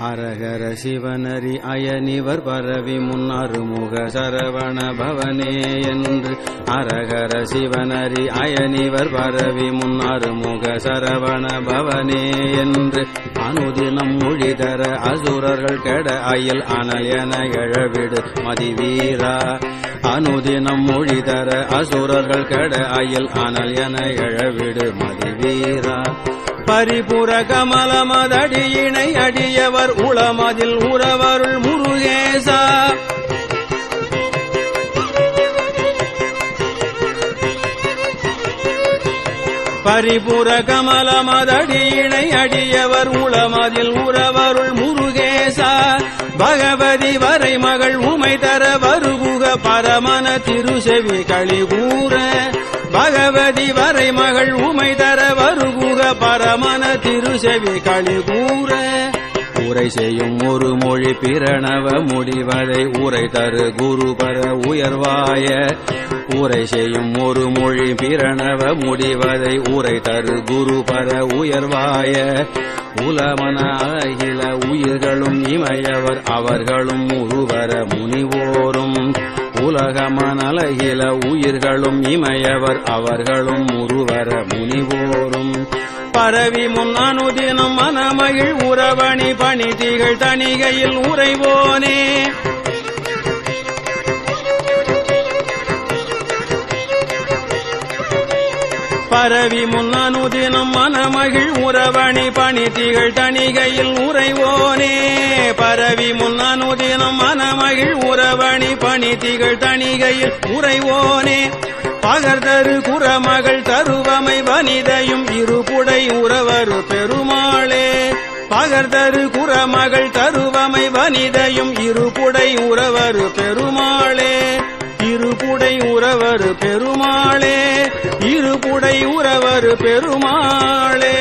அரகர சிவனரி அயனிவர் பரவி முன்னருமுக சரவண பவனே என்று அரகர சிவனரி அயனிவர் பரவி முன்னருமுக சரவண பவனே என்று அனுதினம் மொழிதர அசுரர்கள் கெட அயில் அனல் என எழவிடு மதிவீரா அனுதினம் மொழிதர அசுரர்கள் கெட அயில் அனல் என எழவிடு மதிவீரா பரிபுர கமலமதடியினை அடியவர் உளமதில் உறவருள் முருகேசா பரிபுர கமலமதடியினை அடியவர் உளமதில் உறவருள் முருகேசா பகவதி வரை மகள் உமை தர வருகுக பரமன திருசெவி களிகூர பகவதி வரை மகள் உமை தர வருகுக பரமன திருசெவி களிகூர உரை செய்யும் ஒரு மொழி பிரணவ முடிவதை உரை தரு குருபர உயர்வாய உரை செய்யும் ஒரு மொழி பிரணவ முடிவதை உரை தரு குருபர உயர்வாய உலமன அகில உயிர்களும் இமையவர் அவர்களும் உருவர முனிவோரும் உலகமனலகில உயிர்களும் இமையவர் அவர்களும் உருவர முனிவோரும் பரவி முன் அனுதினம் மனமகிழ் உறவணி பணி திகழ் தணிகையில் உறைவோனே பரவி முன் அனுதினம் மனமகிழ் உறவணி பணி திகழ் தணிகையில் உறைவோனே பரவி முன் அனுதினம் மனமகிழ் உறவணி பணி திகழ் தணிகையில் உறைவோனே பகர்தரு குறமகள் தருவமை வனிதையும் இருபுடை உறவரு பெருமாளே பகர்தரு குறமகள் தருவமை வனிதையும் இருபுடை உறவரு பெருமாளே இருபுடை உறவரு பெருமாளே இருபுடை உறவரு பெருமாளே